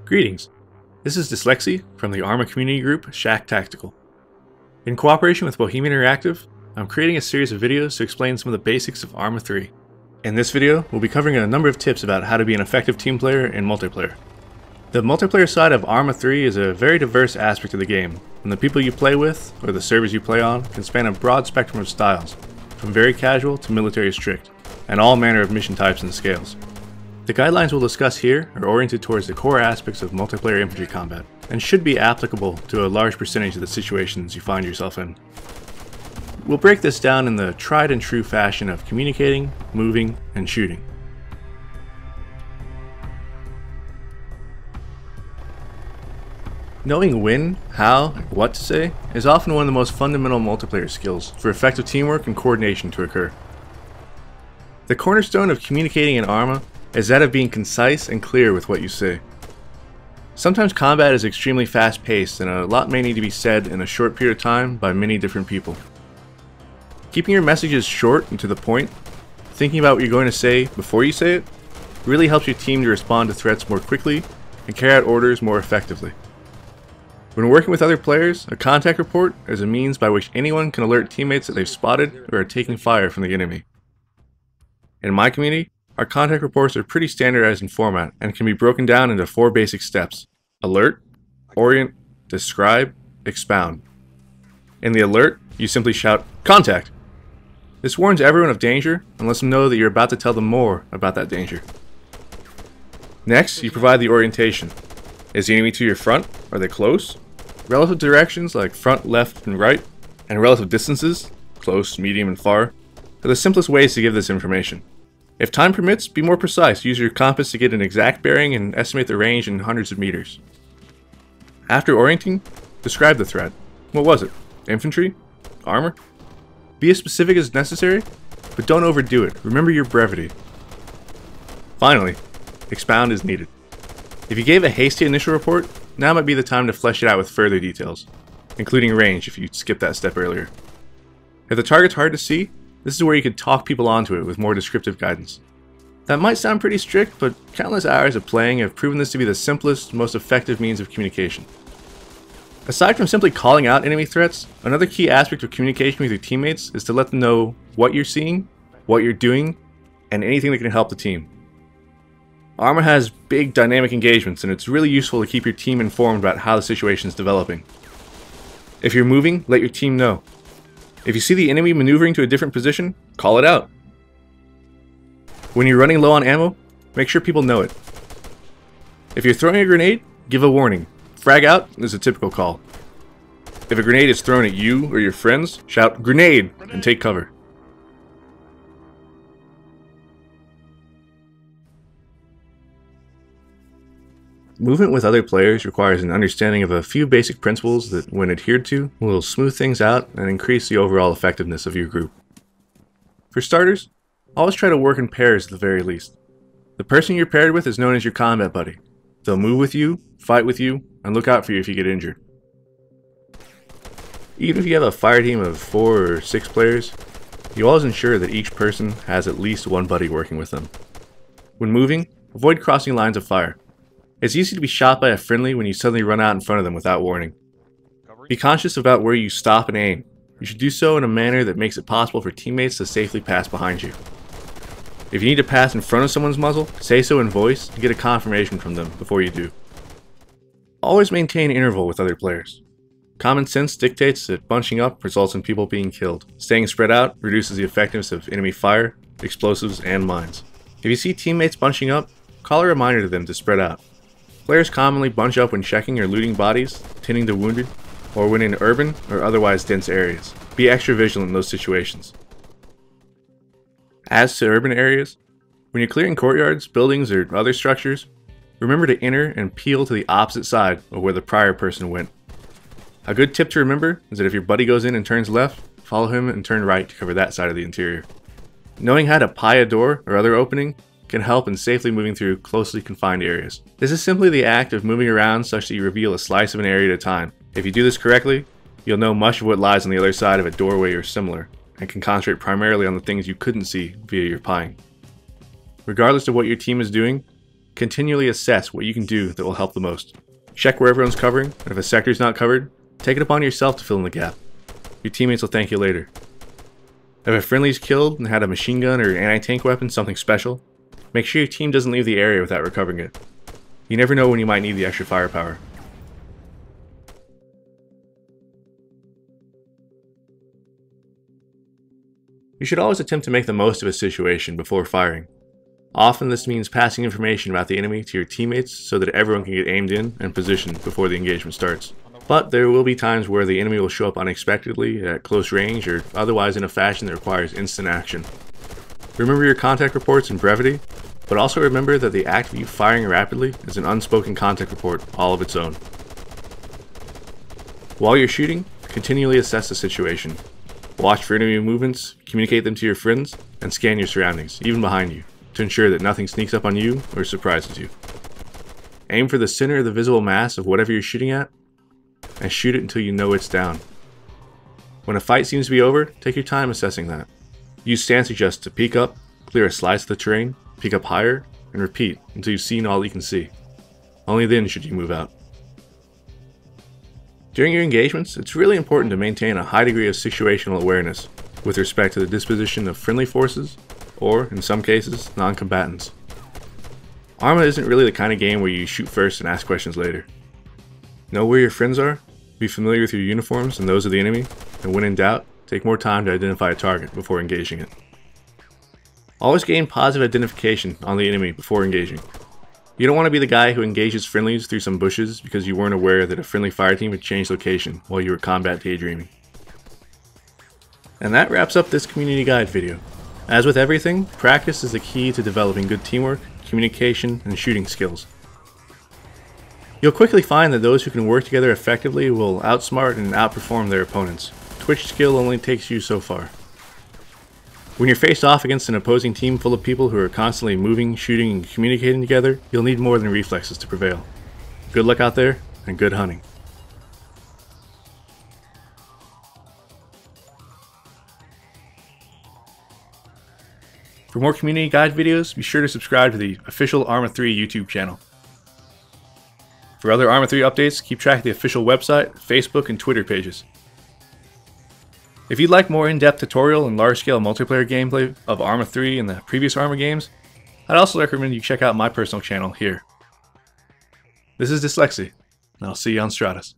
Greetings, this is Dyslexy from the ARMA community group Shack Tactical. In cooperation with Bohemian Interactive, I'm creating a series of videos to explain some of the basics of ARMA 3. In this video, we'll be covering a number of tips about how to be an effective team player in multiplayer. The multiplayer side of ARMA 3 is a very diverse aspect of the game, and the people you play with, or the servers you play on, can span a broad spectrum of styles, from very casual to military strict, and all manner of mission types and scales. The guidelines we'll discuss here are oriented towards the core aspects of multiplayer infantry combat, and should be applicable to a large percentage of the situations you find yourself in. We'll break this down in the tried and true fashion of communicating, moving, and shooting. Knowing when, how, and what to say is often one of the most fundamental multiplayer skills for effective teamwork and coordination to occur. The cornerstone of communicating in ARMA is that of being concise and clear with what you say. Sometimes combat is extremely fast-paced and a lot may need to be said in a short period of time by many different people. Keeping your messages short and to the point, thinking about what you're going to say before you say it, really helps your team to respond to threats more quickly and carry out orders more effectively. When working with other players, a contact report is a means by which anyone can alert teammates that they've spotted or are taking fire from the enemy. In my community, our contact reports are pretty standardized in format and can be broken down into 4 basic steps: alert, orient, describe, expound. In the alert, you simply shout, "Contact!" This warns everyone of danger and lets them know that you're about to tell them more about that danger. Next, you provide the orientation. Is the enemy to your front? Are they close? Relative directions like front, left, and right, and relative distances, close, medium, and far, are the simplest ways to give this information. If time permits, be more precise. Use your compass to get an exact bearing and estimate the range in hundreds of meters. After orienting, describe the threat. What was it? Infantry? Armor? Be as specific as necessary, but don't overdo it. Remember your brevity. Finally, expound as needed. If you gave a hasty initial report, now might be the time to flesh it out with further details, including range if you skipped that step earlier. If the target's hard to see, this is where you could talk people onto it with more descriptive guidance. That might sound pretty strict, but countless hours of playing have proven this to be the simplest, most effective means of communication. Aside from simply calling out enemy threats, another key aspect of communication with your teammates is to let them know what you're seeing, what you're doing, and anything that can help the team. ARMA has big dynamic engagements, and it's really useful to keep your team informed about how the situation is developing. If you're moving, let your team know. If you see the enemy maneuvering to a different position, call it out. When you're running low on ammo, make sure people know it. If you're throwing a grenade, give a warning. Frag out is a typical call. If a grenade is thrown at you or your friends, shout "Grenade!" and take cover. Movement with other players requires an understanding of a few basic principles that, when adhered to, will smooth things out and increase the overall effectiveness of your group. For starters, always try to work in pairs at the very least. The person you're paired with is known as your combat buddy. They'll move with you, fight with you, and look out for you if you get injured. Even if you have a fire team of 4 or 6 players, you always ensure that each person has at least one buddy working with them. When moving, avoid crossing lines of fire. It's easy to be shot by a friendly when you suddenly run out in front of them without warning. Be conscious about where you stop and aim. You should do so in a manner that makes it possible for teammates to safely pass behind you. If you need to pass in front of someone's muzzle, say so in voice and get a confirmation from them before you do. Always maintain interval with other players. Common sense dictates that bunching up results in people being killed. Staying spread out reduces the effectiveness of enemy fire, explosives, and mines. If you see teammates bunching up, call a reminder to them to spread out. Players commonly bunch up when checking or looting bodies, tending to wounded, or when in urban or otherwise dense areas. Be extra vigilant in those situations. As to urban areas, when you're clearing courtyards, buildings, or other structures, remember to enter and peel to the opposite side of where the prior person went. A good tip to remember is that if your buddy goes in and turns left, follow him and turn right to cover that side of the interior. Knowing how to pie a door or other opening can help in safely moving through closely confined areas. This is simply the act of moving around such that you reveal a slice of an area at a time. If you do this correctly, you'll know much of what lies on the other side of a doorway or similar, and can concentrate primarily on the things you couldn't see via your pieing. Regardless of what your team is doing, Continually assess what you can do that will help the most. Check where everyone's covering, and if a sector is not covered, take it upon yourself to fill in the gap. Your teammates will thank you later. If a friendly is killed and had a machine gun or anti-tank weapon, something special, make sure your team doesn't leave the area without recovering it. You never know when you might need the extra firepower. You should always attempt to make the most of a situation before firing. Often this means passing information about the enemy to your teammates so that everyone can get aimed in and positioned before the engagement starts. But there will be times where the enemy will show up unexpectedly at close range or otherwise in a fashion that requires instant action. Remember your contact reports in brevity, but also remember that the act of you firing rapidly is an unspoken contact report all of its own. While you're shooting, continually assess the situation. Watch for enemy movements, communicate them to your friends, and scan your surroundings, even behind you, to ensure that nothing sneaks up on you or surprises you. Aim for the center of the visible mass of whatever you're shooting at, and shoot it until you know it's down. When a fight seems to be over, take your time assessing that. Use stance adjust to peek up, clear a slice of the terrain, peek up higher, and repeat until you've seen all you can see. Only then should you move out. During your engagements, it's really important to maintain a high degree of situational awareness with respect to the disposition of friendly forces, or, in some cases, non-combatants. ARMA isn't really the kind of game where you shoot first and ask questions later. Know where your friends are, be familiar with your uniforms and those of the enemy, and when in doubt, take more time to identify a target before engaging it. Always gain positive identification on the enemy before engaging. You don't want to be the guy who engages friendlies through some bushes because you weren't aware that a friendly fire team had changed location while you were combat daydreaming. And that wraps up this community guide video. As with everything, practice is the key to developing good teamwork, communication, and shooting skills. You'll quickly find that those who can work together effectively will outsmart and outperform their opponents. Twitch skill only takes you so far. When you're faced off against an opposing team full of people who are constantly moving, shooting, and communicating together, you'll need more than reflexes to prevail. Good luck out there, and good hunting. For more community guide videos, be sure to subscribe to the official ARMA 3 YouTube channel. For other ARMA 3 updates, keep track of the official website, Facebook, and Twitter pages. If you'd like more in-depth tutorial and large-scale multiplayer gameplay of ARMA 3 and the previous ARMA games, I'd also recommend you check out my personal channel here. This is Dyslexy, and I'll see you on Stratus.